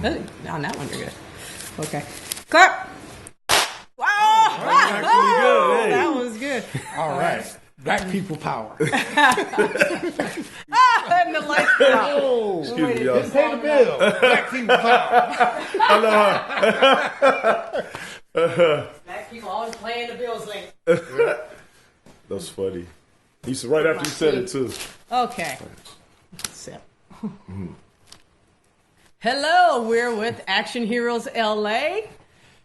On that one, you're good. Okay. Clap. Wow. Good. Hey. That was good. All right. Black people power. And the lights go out. Oh, Excuse me, y'all. didn't pay the bill. Black people power. Black people always playing the bills late. That's funny. He's right after you said it too. Okay. Sip. Hello, we're with Action Heroes LA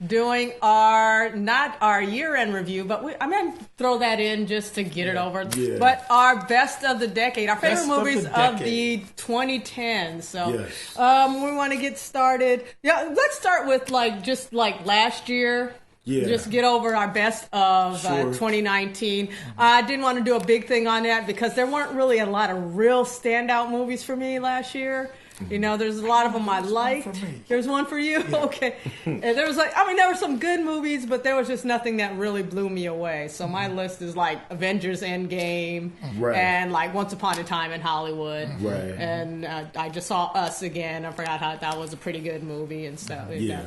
doing not our year-end review, but I'm going to throw that in just to get it over. Yeah. But our best of the decade, our favorite Best of movies the of decade. the 2010s. So Yes. we want to get started. Yeah, let's start with just last year. Yeah. Just get over our best of Sure. 2019. I didn't want to do a big thing on that because there weren't really a lot of real standout movies for me last year. You know, there's a lot of them I liked. for me. There's one for you? Yeah. Okay. And there was there were some good movies, but there was just nothing that really blew me away. So my list is Avengers Endgame Right. and Once Upon a Time in Hollywood. Right. And I just saw Us again. I forgot how that was a pretty good movie and stuff. Yeah.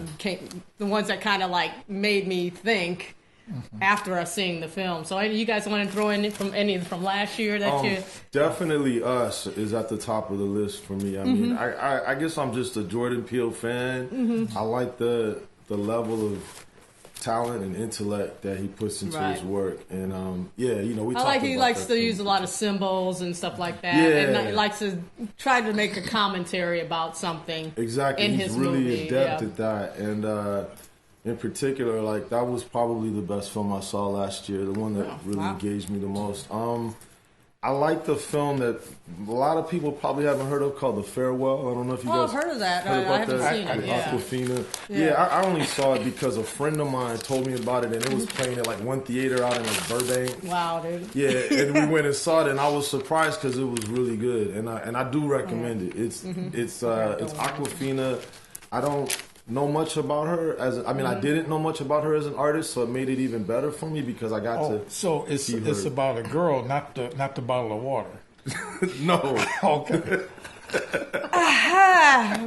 The ones that kind of made me think after us seeing the film. So you guys want to throw in from last year that you... Definitely Us is at the top of the list for me. I mean, I guess I'm just a Jordan Peele fan. I like the level of talent and intellect that he puts into his work. And we I like he likes to use a lot of symbols and stuff like that. Yeah. And he likes to try to make a commentary about something. Exactly. In He's his really movie. adept Yeah. at that. And in particular, that was probably the best film I saw last year, the one that really engaged me the most. I like the film that a lot of people probably haven't heard of called The Farewell. I don't know if you guys I've heard of that. heard I about haven't that. seen it. With Yeah. Awkwafina. Yeah. I only saw it because a friend of mine told me about it, and it was playing at one theater out in Burbank. Wow, dude. Yeah, and we went and saw it, and I was surprised because it was really good, and I do recommend it. It's Awkwafina. I don't know much about her I didn't know much about her as an artist, so it made it even better for me because I got to. So it's see her. about a girl, not the bottle of water. No. Okay.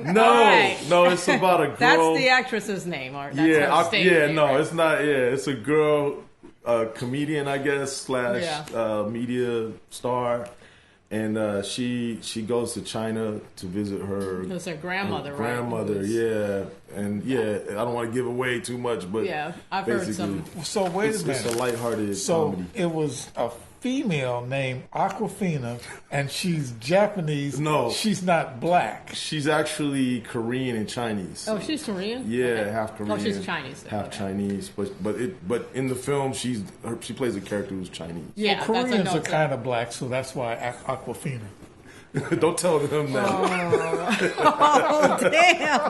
No, it's about a girl. That's the actress's name, or that's her stage name, right? it's not. Yeah, it's a girl, comedian, I guess, / media star, and she goes to China to visit her. It's her grandmother, right? Grandmother, yeah, and I don't want to give away too much, but I've heard basically, some. So wait a minute. It's a lighthearted So comedy. it was a female named Awkwafina, and she's Japanese. No. She's not black. She's actually Korean and Chinese. Oh, she's Korean? Yeah, Okay. half Korean. Oh, she's Chinese. Then. Half Okay. Chinese, but in the film she plays a character who's Chinese. Yeah, Koreans are kind of black, so that's why Awkwafina. Don't tell them that. Oh, damn.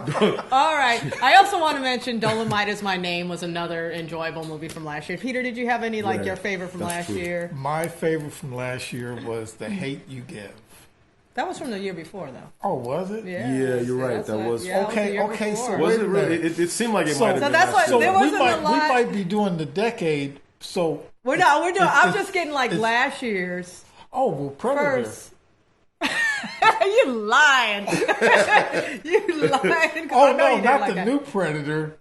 All right. I also want to mention Dolemite Is My Name was another enjoyable movie from last year. Peter, did you have any your favorite from last year? My favorite from last year was The Hate You Give. That was from the year before, though. Oh, was it? Yeah, you're right. That's That what- was yeah, that Okay, the year okay, before. so Was wait it a really? minute. It seemed like it So- might have So been. that's last what- year. there wasn't a lot. We might be doing the decade. So We're not. We're doing. I'm it's- just getting last year's Predator. first. You lying. You lying. Oh I know no, you not didn't like the that. new Predator.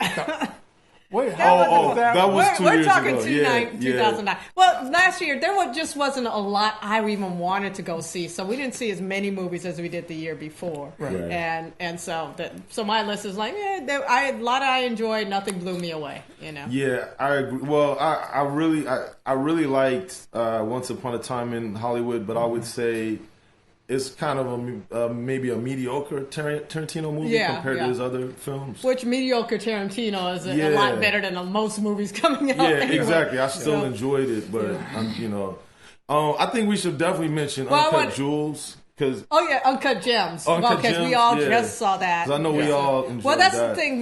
Wait, That how was- old that was We're, 2 we're years talking ago. 2009. Well, last year just wasn't a lot I even wanted to go see, so we didn't see as many movies as we did the year before. Right. And so my list is a lot I enjoyed. Nothing blew me away. You know. Yeah, I agree. Well, I really liked Once Upon a Time in Hollywood, but I would say it's kind of maybe a mediocre Tarantino movie compared to his other films. Which mediocre Tarantino is a lot better than most movies coming out. Yeah, anyway. exactly. I still enjoyed it, but I think we should definitely mention Uncut Jewels. Uncut Gems. Uncut Because we Gems, all yeah. just saw that. 'Cause I know we all enjoyed Well, that's that. the thing.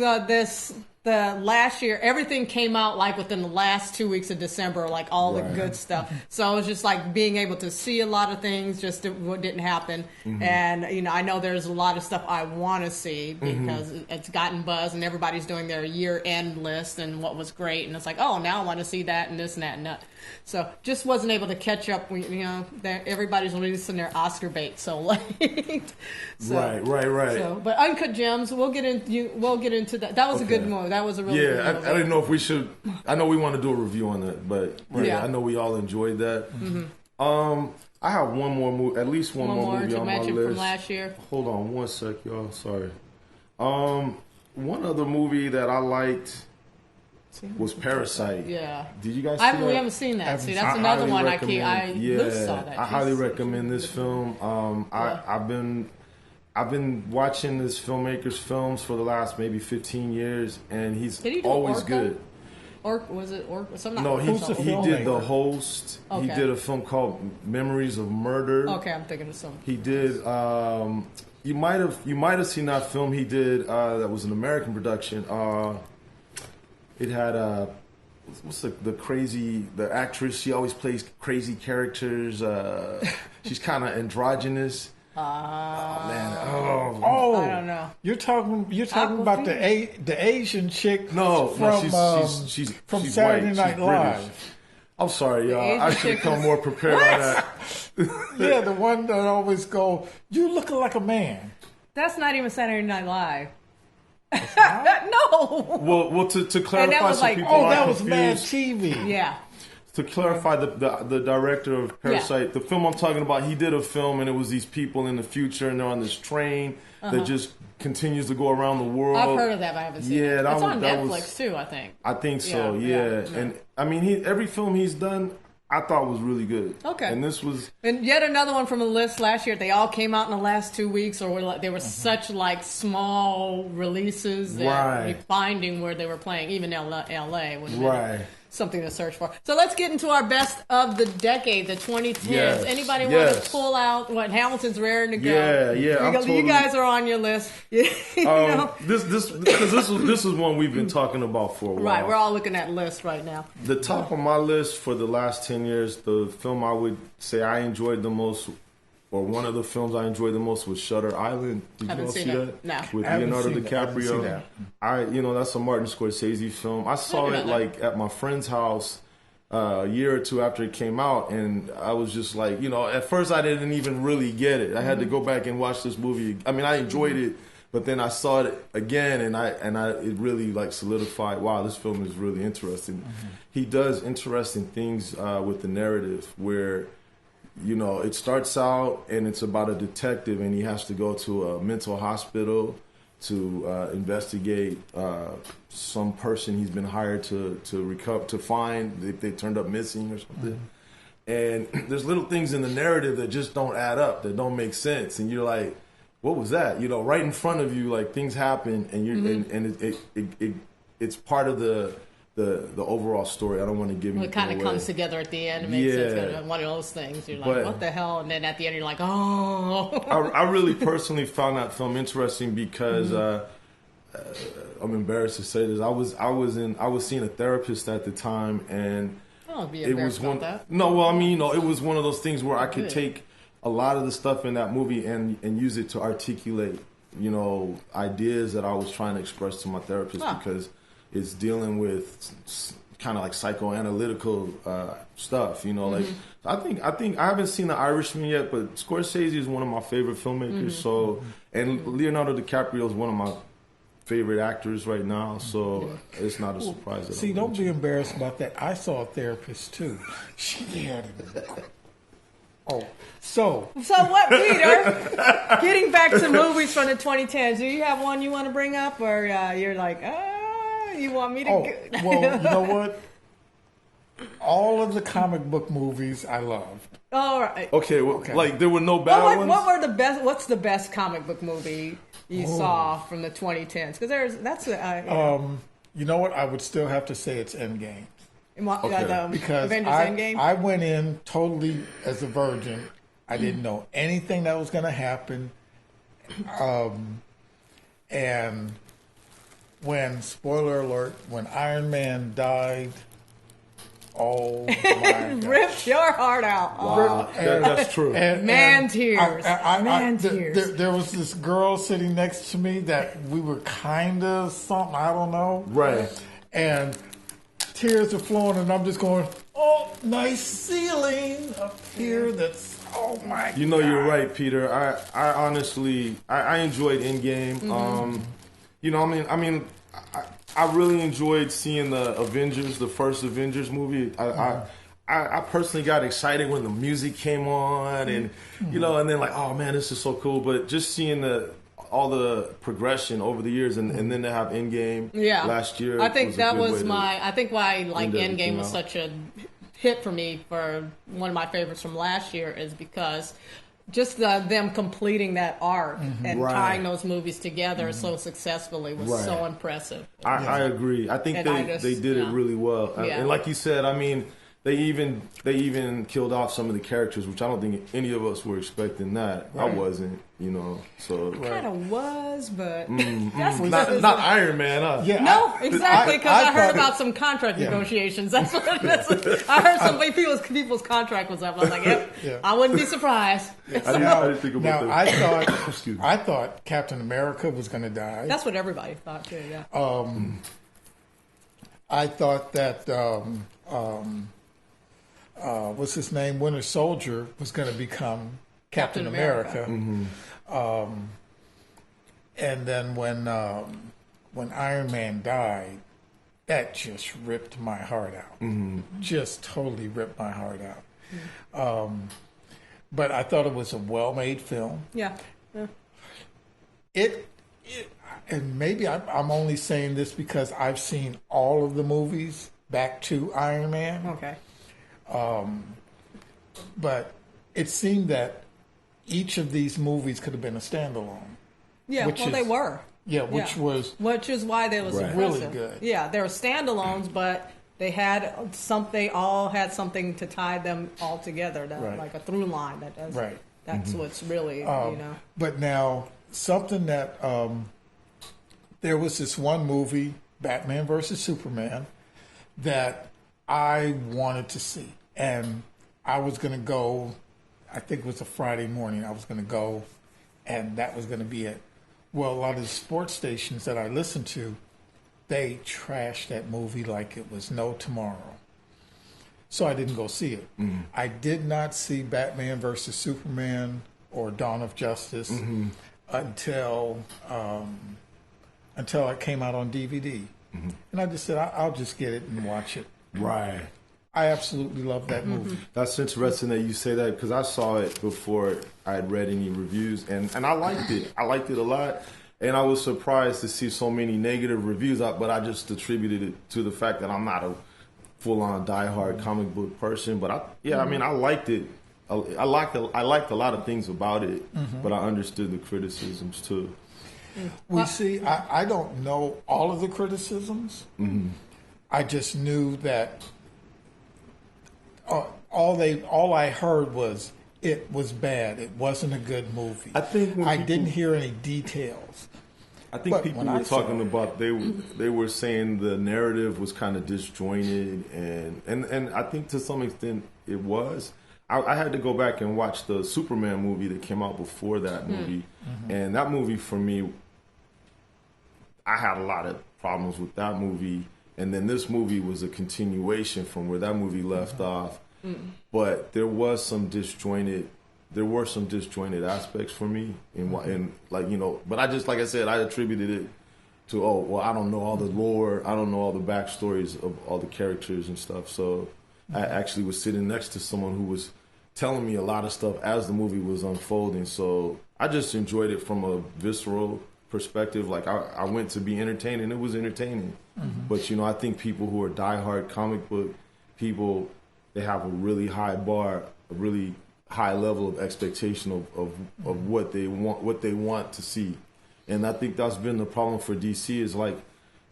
the last year, everything came out like within the last 2 weeks of December, like all the good stuff. So it was just like being able to see a lot of things just didn't happen. And, I know there's a lot of stuff I want to see because it's gotten buzz and everybody's doing their year-end list and what was great. And it's like, oh, now I want to see that and this and that and that. So just wasn't able to catch up. Everybody's releasing their Oscar bait so late. Right. So, but Uncut Gems, we'll get into that. That was a good movie. That was a really good movie. I didn't know if we should. I know we want to do a review on that, but I know we all enjoyed that. I have one more movie, at least one more movie on my list from last year. Hold on one sec, y'all. Sorry. One other movie that I liked was Parasite. Yeah. Did you guys see that? We haven't seen that. See, that's another one I saw that. I highly recommend this film. I've been watching this filmmaker's films for the last maybe 15 years, and he's always good. Was it Orca? No, he did The Host. Okay. He did a film called Memories of Murder. Okay, I'm thinking of some. He did. You might have seen that film he did. That was an American production. It had what's the actress? She always plays crazy characters. She's kind of androgynous. I don't know. You're talking about the Asian chick. She's from she's Saturday white. Night She's Live. British. I'm sorry, y'all. I should come more prepared on that. Yeah, the one that always go, "You looking like a man." That's not even Saturday Night Live. No. Well, to clarify, so people that aren't was Mad confused. TV. Yeah. To clarify, the director of Parasite, the film I'm talking about, he did a film, and it was these people in the future, and they're on this train that just continues to go around the world. I've heard of that, but I haven't seen it. It's on Netflix too, I think. I think so. Yeah. And I mean, every film he's done, I thought was really good. Okay. And this was... And yet another one from a list last year. They all came out in the last 2 weeks, or they were such like small releases that you're finding where they were playing, even L.A. would have been something to search for. So let's get into our best of the decade, the 2010s. Yes. Anybody want to pull out what Hamilton's raring to go? Yeah. You guys are on your list. This is one we've been talking about for a while. Right, we're all looking at lists right now. The top of my list for the last 10 years, the film I would say I enjoyed the most, or one of the films I enjoyed the most, was Shutter Island. Did you all see that? No. With Leonardo DiCaprio. That's a Martin Scorsese film. I saw it like at my friend's house a year or two after it came out, and I was just like, at first I didn't even really get it. I had to go back and watch this movie. I mean, I enjoyed it, but then I saw it again, and it really like solidified. Wow, this film is really interesting. He does interesting things with the narrative where. It starts out and it's about a detective, and he has to go to a mental hospital to investigate some person he's been hired to recover, to find if they turned up missing or something. And there's little things in the narrative that just don't add up, that don't make sense, and you're like, "What was that?" Right in front of you, like things happen, and you're it's part of the overall story. I don't want to give you. It kind of comes together at the end. It makes sense. Kind of one of those things. You're like, what the hell? And then at the end, you're like, oh. I really personally found that film interesting because I'm embarrassed to say this. I was seeing a therapist at the time, and it was one. That. No, well, I mean, it was one of those things where I could take a lot of the stuff in that movie and use it to articulate, ideas that I was trying to express to my therapist because. It's dealing with kind of like psychoanalytical stuff, Like I think I haven't seen The Irishman yet, but Scorsese is one of my favorite filmmakers. So, and Leonardo DiCaprio is one of my favorite actors right now. So it's not a surprise. See, don't be embarrassed about that. I saw a therapist too. She had it. So what, Peter? Getting back to movies from the 2010s. Do you have one you want to bring up, or you're like, you want me to? Well, you know what? All of the comic book movies I loved. All right. Okay. Like there were no bad ones. What were the best? What's the best comic book movie you saw from the 2010s? Because you know what? I would still have to say it's Endgame. Because Avengers Endgame. I went in totally as a virgin. I didn't know anything that was going to happen, and when, spoiler alert, when Iron Man died, oh my God. Ripped your heart out. Wow, that's true. Man tears. Man tears. There was this girl sitting next to me that we were kind of something, I don't know. Right. And tears are flowing, and I'm just going, oh, nice ceiling up here. That's, oh my God. You know, you're right, Peter. I honestly, I enjoyed Endgame. You know, I really enjoyed seeing the Avengers, the first Avengers movie. I personally got excited when the music came on, and you know, and then like, oh man, this is so cool. But just seeing all the progression over the years, and then to have Endgame last year. I think that was I think why like Endgame was such a hit for me, for one of my favorites from last year, is because just them completing that arc and tying those movies together so successfully was so impressive. I agree. I think they did it really well. And like you said, I mean, they even killed off some of the characters, which I don't think any of us were expecting that. I wasn't, you know. So kind of was, but that's not Iron Man. Huh? Yeah, no, exactly, because I heard about some contract negotiations. That's what I heard. Some people's contract was up. I was like, yep, I wouldn't be surprised. I didn't think about that. I thought Captain America was going to die. That's what everybody thought too. Yeah. I thought that. What's his name? Winter Soldier was going to become Captain America. And then when Iron Man died, that just ripped my heart out. Just totally ripped my heart out. But I thought it was a well-made film. Yeah. It and maybe I'm only saying this because I've seen all of the movies back to Iron Man. Okay. But it seemed that each of these movies could have been a standalone. Yeah, they were. Yeah, which is why they was really good. Yeah, they were standalones, but they had they all had something to tie them all together, like a through line. That's what's really you know. But now something that there was this one movie, Batman versus Superman, that I wanted to see. And I was going to go, I think it was a Friday morning, I was going to go, and that was going to be it. Well, a lot of the sports stations that I listened to, they trashed that movie like it was no tomorrow. So I didn't go see it. I did not see Batman versus Superman or Dawn of Justice until it came out on DVD. And I just said, I'll just get it and watch it. Right. I absolutely love that movie. That's interesting that you say that, because I saw it before I had read any reviews, and I liked it. I liked it a lot, and I was surprised to see so many negative reviews, but I just attributed it to the fact that I'm not a full-on diehard comic book person. But I mean, I liked it. I liked a lot of things about it, but I understood the criticisms too. I don't know all of the criticisms. I just knew that all I heard was it was bad. It wasn't a good movie. I didn't hear any details. I think people were talking about they were saying the narrative was kind of disjointed, and I think to some extent it was. I had to go back and watch the Superman movie that came out before that movie, and that movie for me, I had a lot of problems with that movie. And then this movie was a continuation from where that movie left off. But there were some disjointed aspects for me. And like, you know, but I just, like I said, I attributed it to, I don't know all the lore. I don't know all the backstories of all the characters and stuff. So I actually was sitting next to someone who was telling me a lot of stuff as the movie was unfolding. So I just enjoyed it from a visceral perspective. Like I went to be entertained, and it was entertaining. But you know, I think people who are diehard comic book people, they have a really high bar, a really high level of expectation of what they want to see. And I think that's been the problem for DC, is like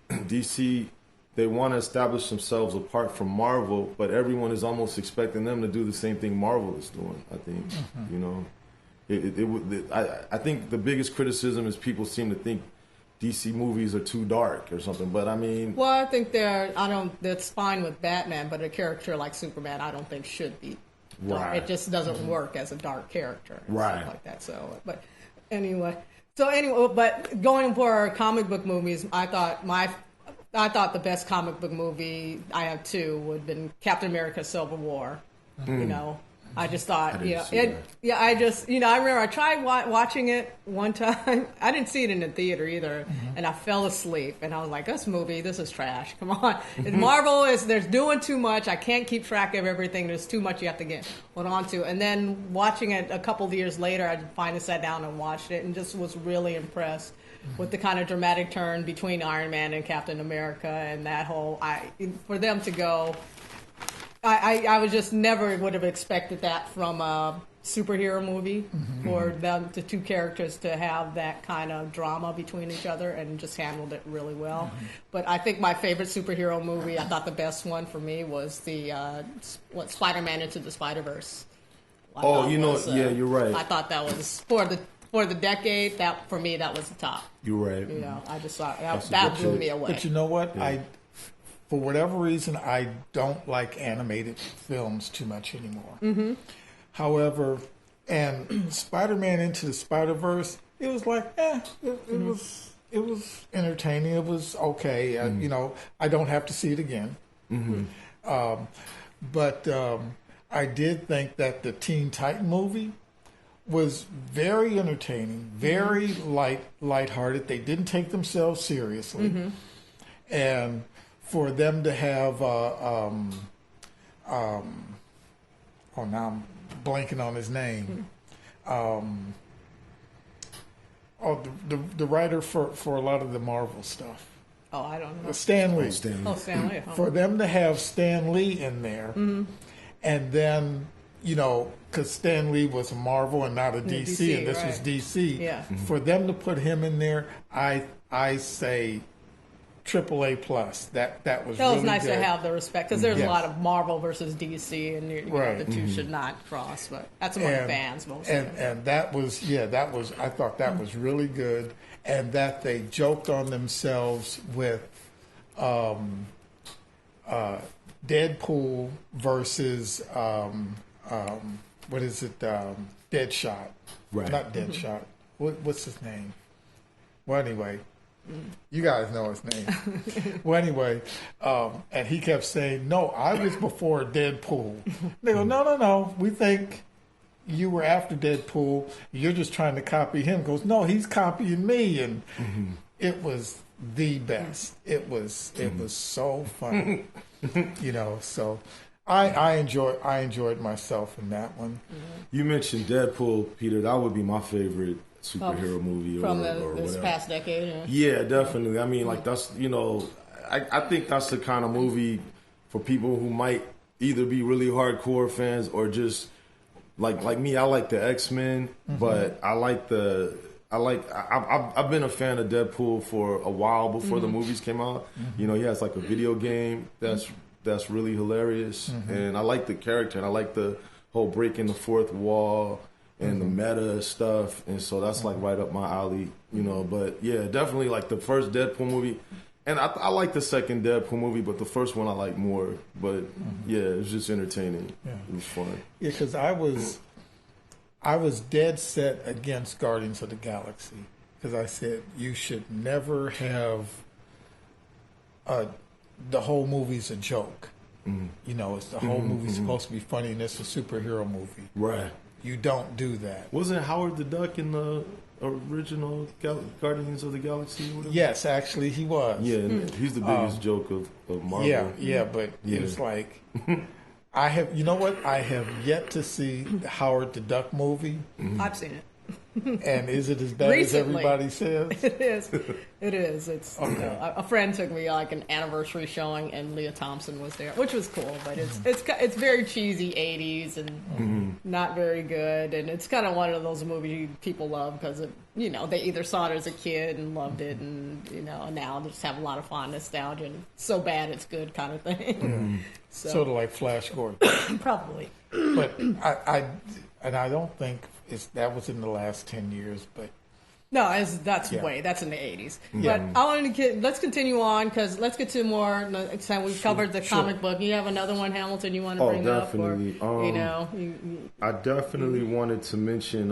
DC, they want to establish themselves apart from Marvel, but everyone is almost expecting them to do the same thing Marvel is doing. I think you know. I think the biggest criticism is people seem to think DC movies are too dark or something. But I mean, well, I think that's fine with Batman, but a character like Superman, I don't think should be dark. Right. It just doesn't work as a dark character, and Right. stuff like that. So, but anyway, but going for comic book movies, I thought the best comic book movie, I have two, would have been Captain America: Civil War. You know, I just thought, I remember I tried watching it one time. I didn't see it in the theater either, and I fell asleep. And I was like, this is trash. Come on. Marvel they're doing too much. I can't keep track of everything. There's too much you have to get on to. And then watching it a couple of years later, I finally sat down and watched it and just was really impressed with the kind of dramatic turn between Iron Man and Captain America and that whole, for them to go, I was just never would have expected that from a superhero movie, for them, the two characters, to have that kind of drama between each other, and just handled it really well. But I think my favorite superhero movie, I thought the best one for me was the Spider-Man Into the Spiderverse. You're right. I thought that was for the decade. That for me, that was the top. You're right. You know, I just thought that blew me away. But you know what? Yeah. For whatever reason, I don't like animated films too much anymore. However, and Spider-Man Into the Spider-Verse, it was like, it was entertaining. It was okay. You know, I don't have to see it again. But I did think that the Teen Titan movie was very entertaining, very lighthearted. They didn't take themselves seriously, and for them to have, now I'm blanking on his name. The writer for a lot of the Marvel stuff. Oh, I don't know. Stan Lee. Stan Lee. For them to have Stan Lee in there, and then, you know, because Stan Lee was a Marvel and not a DC, and this was DC. Yeah. For them to put him in there, I say AAA plus. That was really nice good. To have the respect, because there's a lot of Marvel versus DC, and you know, the two should not cross. But that's among fans mostly. And that was I thought that was really good, and that they joked on themselves with Deadpool versus what is it? Deadshot. Right. Not Deadshot. What's his name? Well, anyway. You guys know his name. Well, anyway, and he kept saying, "No, I was before Deadpool." They go, "No. We think you were after Deadpool. You're just trying to copy him." Goes, "No, he's copying me." And it was the best. It was so funny, you know. So I enjoyed myself in that one. You mentioned Deadpool, Peter. That would be my favorite superhero movie from or this whatever. past decade. Yeah, definitely. I mean, like, that's, you know, I think that's the kind of movie for people who might either be really hardcore fans or just like me. I like the X-Men, but I've been a fan of Deadpool for a while before the movies came out. You know, he has like a video game that's really hilarious, and I like the character, and I like the whole breaking the fourth wall and the meta stuff, and so that's like right up my alley, you know. But yeah, definitely like the first Deadpool movie, and I like the second Deadpool movie, but the first one I like more. But yeah, it was just entertaining. Yeah. It was fun. Yeah, because I was dead set against Guardians of the Galaxy, because I said you should never have the whole movie's a joke. You know, it's the whole movie's supposed to be funny, and it's a superhero movie. Right. You don't do that. Wasn't Howard the Duck in the original Guardians of the Galaxy? Yes, actually, he was. Yeah, he's the biggest joke of Marvel. Yeah, but it was like, I have yet to see the Howard the Duck movie. I've seen it. And is it as bad as everybody says? It is. It is. It's a friend took me like an anniversary showing, and Leah Thompson was there, which was cool. But it's very cheesy '80s and not very good. And it's kind of one of those movies people love because they either saw it as a kid and loved it, and now they just have a lot of fond nostalgia. And so bad it's good kind of thing. So, sort of like Flash Gordon, probably. But I don't think that was in the last 10 years, but No, that's in the 80s. Yeah. But I wanted to let's continue on because let's get to more. We've covered the comic book. You have another one, Hamilton, you want to bring definitely. up? Or, I definitely wanted to mention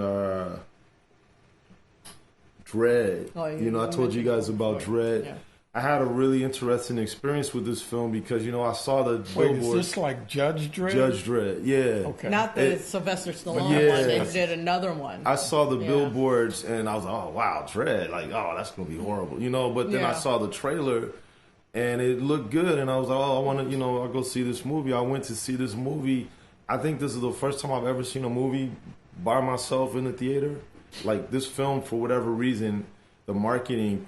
Dredd. I told you guys about Dredd. Yeah. I had a really interesting experience with this film because, I saw the billboard. Is this like Judge Dredd? Judge Dredd, yeah. Okay. Not the Sylvester Stallone one. They did another one. I saw the billboards and I was like, oh, wow, Dredd. Like, oh, that's going to be horrible. But then I saw the trailer and it looked good. And I was like, oh, I want to, I'll go see this movie. I went to see this movie. I think this is the first time I've ever seen a movie by myself in the theater. Like, this film, for whatever reason, the marketing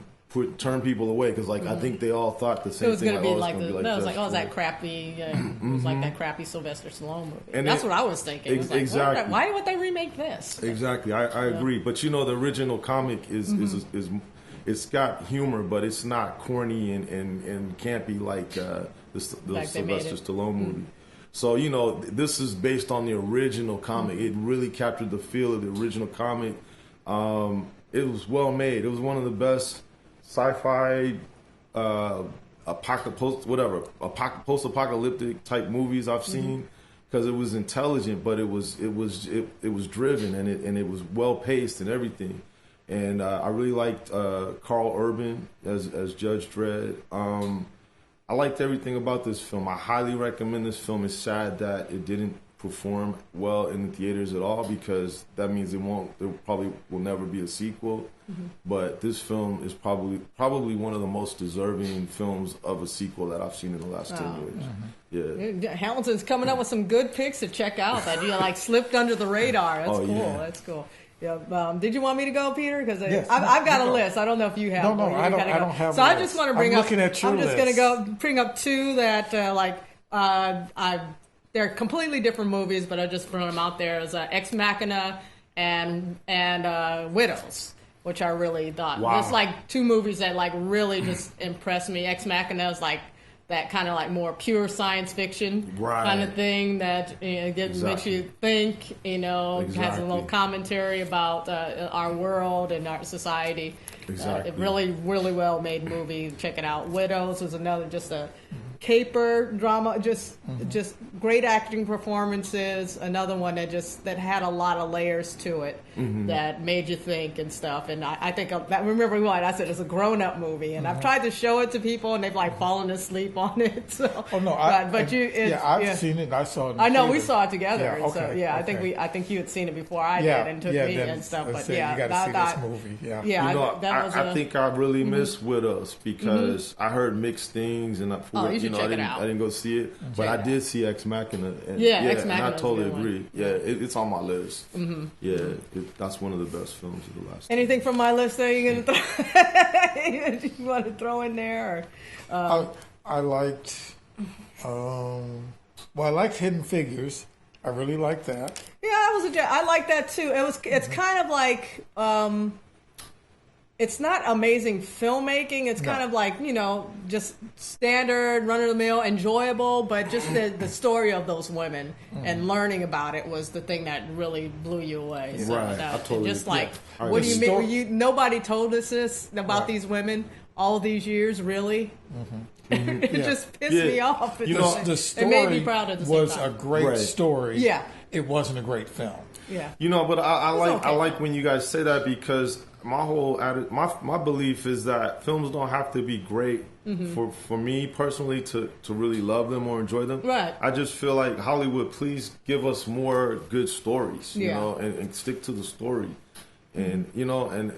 turn people away because I think they all thought the same thing. It was going to be like is that crappy? It was like that crappy Sylvester Stallone movie. And that's what I was thinking. Exactly. Why would they remake this? Exactly. I agree. But the original comic is it's got humor, but it's not corny and campy like the Sylvester Stallone movie. So this is based on the original comic. It really captured the feel of the original comic. It was well made. It was one of the best sci-fi, post-apocalyptic type movies I've seen because it was intelligent, but it was driven and it was well paced and everything. And I really liked Carl Urban as Judge Dredd. I liked everything about this film. I highly recommend this film. It's sad that it didn't perform well in the theaters at all because that means there probably will never be a sequel. But this film is probably one of the most deserving films of a sequel that I've seen in the last 10 years. Yeah, Hamilton's coming up with some good picks to check out that slipped under the radar. That's cool. Yeah. That's cool. Yeah. Did you want me to go, Peter? Because I've got a list. I don't know if you have. No, I don't have. So I just want to bring up. Looking at your list. I'm just going to go bring up two that they're completely different movies, but I just throw them out there as Ex Machina and Widows, which I really thought. Wow. It's like two movies that really just impressed me. Ex Machina is like that kind of more pure science fiction kind of thing that makes you think, has a little commentary about our world and our society. Exactly. Really, really well made movie. Check it out. Widows was another just a caper drama, just great acting performances. Another one that had a lot of layers to it that made you think and stuff. And I think that remember what I said, it's a grown up movie, and I've tried to show it to people, and they've fallen asleep on it. So, I've seen it. I saw it. I know we saw it together. Yeah, okay, so I think you had seen it before I did, and took me and stuff. But you got to see this movie. I think I really miss Widows because I heard mixed things, and I didn't go see it, but I did see Ex Machina. Ex Machina. And I totally agree. Yeah, it's on my list. Yeah, that's one of the best films of the last. Anything from my list that you're gonna throw? You want to throw in there? I liked. I liked Hidden Figures. I really liked that. Yeah, I like that too. It's kind of like. It's not amazing filmmaking. It's kind of just standard, run-of-the-mill, enjoyable, but just the story of those women and learning about it was the thing that really blew you away. So I totally just what do you mean? Nobody told us this about these women all these years, really? It just pissed me off. The story it made me proud at the same was time. A great story. Yeah. It wasn't a great film. Yeah. But I like when you guys say that because my whole my belief is that films don't have to be great for me personally to really love them or enjoy them. Right. I just feel like Hollywood, please give us more good stories, you know, and stick to the story. And and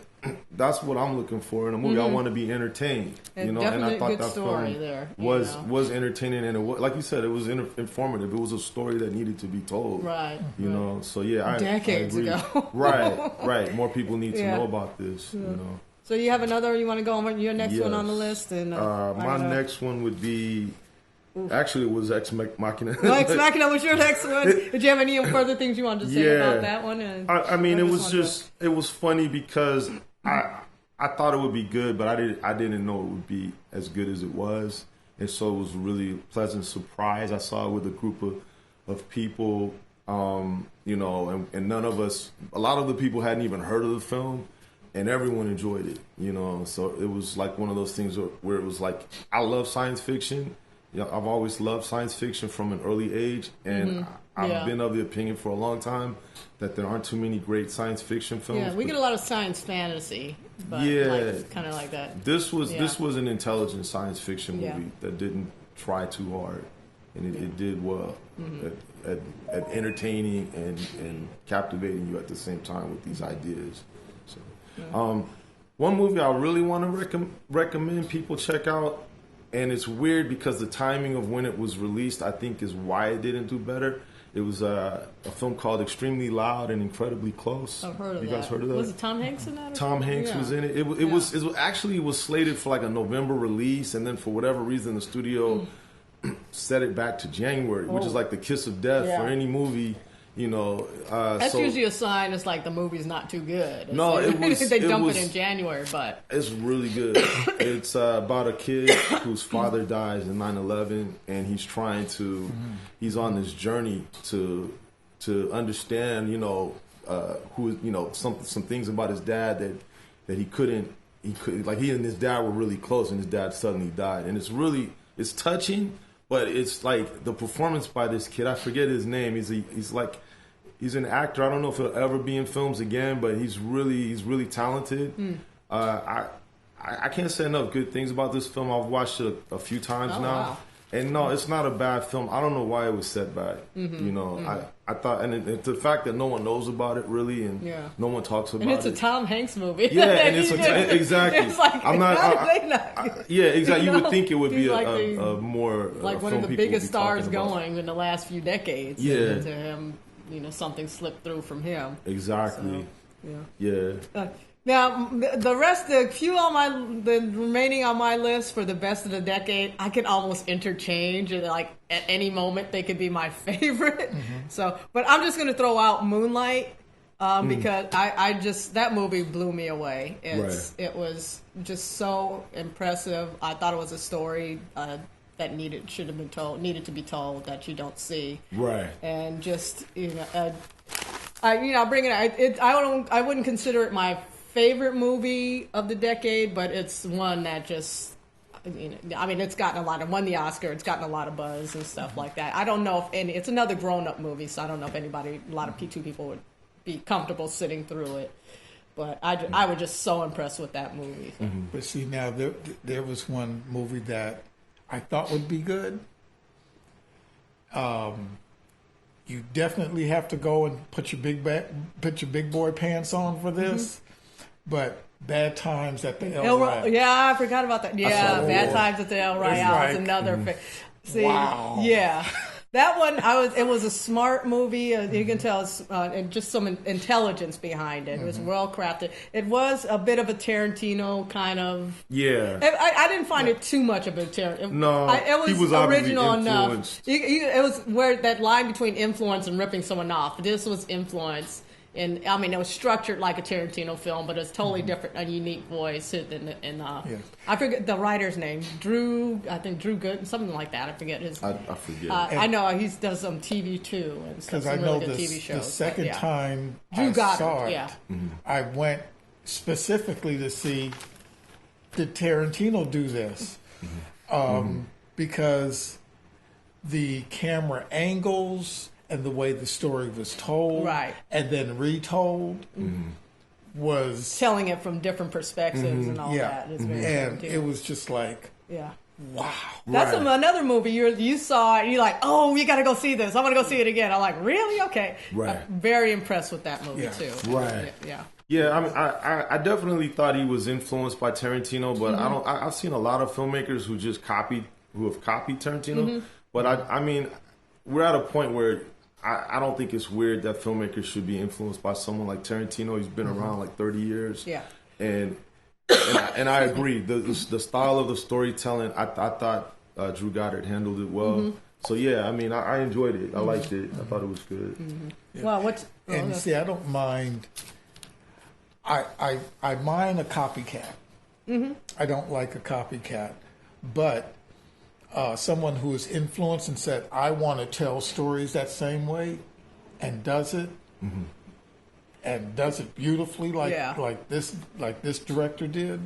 that's what I'm looking for in a movie. I want to be entertained, and I thought that film was entertaining, and it was, like you said, it was informative. It was a story that needed to be told, right? So decades I agree. ago, right. More people need to know about this, So you have another? You want to go on your next one on the list? And my next one would be. Actually, it was Ex Machina. No, Ex Machina was your next one. Did you have any further things you wanted to say about that one? I mean, it was funny because I thought it would be good, but I didn't know it would be as good as it was, and so it was really a pleasant surprise. I saw it with a group of people, and none of us. A lot of the people hadn't even heard of the film. and everyone enjoyed it. So it was like one of those things where it was like, I love science fiction. I've always loved science fiction from an early age, and I've been of the opinion for a long time that there aren't too many great science fiction films. Yeah, we get a lot of science fantasy, but kind of like that. This was an intelligent science fiction movie that didn't try too hard, and it did well at entertaining and captivating you at the same time with these ideas. So, one movie I really want to recommend people check out, and it's weird because the timing of when it was released, I think, is why it didn't do better. It was a film called Extremely Loud and Incredibly Close. I've heard of that. You guys heard of that? Was it Tom Hanks in that? Tom Hanks was in it. It was slated for like a November release, and then for whatever reason, the studio set it back to January, which is like the kiss of death for any movie. That's usually a sign it's like the movie's not too good. They dump it in January, but it's really good. It's about a kid whose father dies in 9/11, and he's trying to he's on this journey to understand some things about his dad that he and his dad were really close, and his dad suddenly died, and it's touching. But it's like the performance by this kid. I forget his name. He's an actor. I don't know if he'll ever be in films again, but he's really talented. I can't say enough good things about this film. I've watched it a few times now. Wow. And no, it's not a bad film. I don't know why it was set back. I thought, and the fact that no one knows about it really, and no one talks about it. And it's a Tom Hanks movie. Yeah, and exactly. It's like, I'm not. Exactly. You would think it would be like a more like one of the biggest stars going in the last few decades. Yeah. And to him, something slipped through from him. Exactly. So, now, the remaining on my list for the best of the decade, I could almost interchange. Like at any moment, they could be my favorite. So, but I'm just going to throw out Moonlight because I just that movie blew me away. It was just so impressive. I thought it was a story that needed to be told that you don't see. Right. And just I bring it. I wouldn't consider it my favorite movie of the decade, but it's one that just, it's gotten won the Oscar, it's gotten a lot of buzz and stuff like that. I don't know if it's another grown-up movie, so I don't know if a lot of people would be comfortable sitting through it, but I was just so impressed with that movie. So. But see, now there was one movie that I thought would be good. You definitely have to go and put your big boy pants on for this. But Bad Times at the El Royale. Yeah, I forgot about that. Yeah, Bad Times at the El Royale is another. See, wow. Yeah, that one it was a smart movie. You can tell it's just some intelligence behind it. It was well crafted. It was a bit of a Tarantino kind of. Yeah. I didn't find it too much of a Tarantino. No, it was original enough. Influenced. It was where that line between influence and ripping someone off. This was influence. And it was structured like a Tarantino film, but it's totally different, a unique voice. I forget the writer's name, Drew Good, something like that. I forget his. I forget. I know he does some TV too, and some really good TV shows. The second time Drew I saw it, Mm-hmm. I went specifically to see, did Tarantino do this? Because the camera angles and the way the story was told, and then retold, was telling it from different perspectives and all that. And it was just like, wow. That's another movie you saw it and you're like, oh, you got to go see this. I want to go see it again. I'm like, really? Okay. Right. I'm very impressed with that movie too. Right. Yeah. Yeah, I definitely thought he was influenced by Tarantino, but I've seen a lot of filmmakers who have copied Tarantino. But we're at a point where I don't think it's weird that filmmakers should be influenced by someone like Tarantino. He's been around like 30 years. Yeah. And I agree. The style of the storytelling, I thought Drew Goddard handled it well. So yeah, I enjoyed it. I liked it. I thought it was good. Yeah. Well, you see, I don't mind. I mind a copycat. I don't like a copycat, but someone who is influenced and said, I want to tell stories that same way, and does it, and does it beautifully like this director did.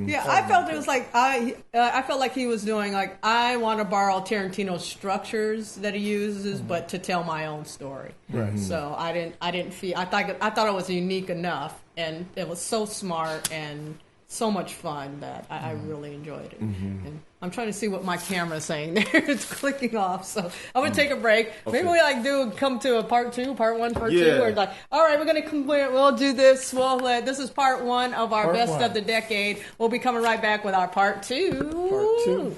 Yeah, I felt it was like I felt like he was doing like I want to borrow Tarantino's structures that he uses, but to tell my own story. Right. So I didn't feel I thought it was unique enough, and it was so smart and so much fun that I really enjoyed it. And I'm trying to see what my camera's saying there. It's clicking off, so I'm gonna take a break. Okay. Maybe we come to a part 2, part 1, part 2, Yeah. or like, all right, we're gonna we'll do this. This is part 1 of our Part best one. of the decade. We'll be coming right back with our part 2. Part 2.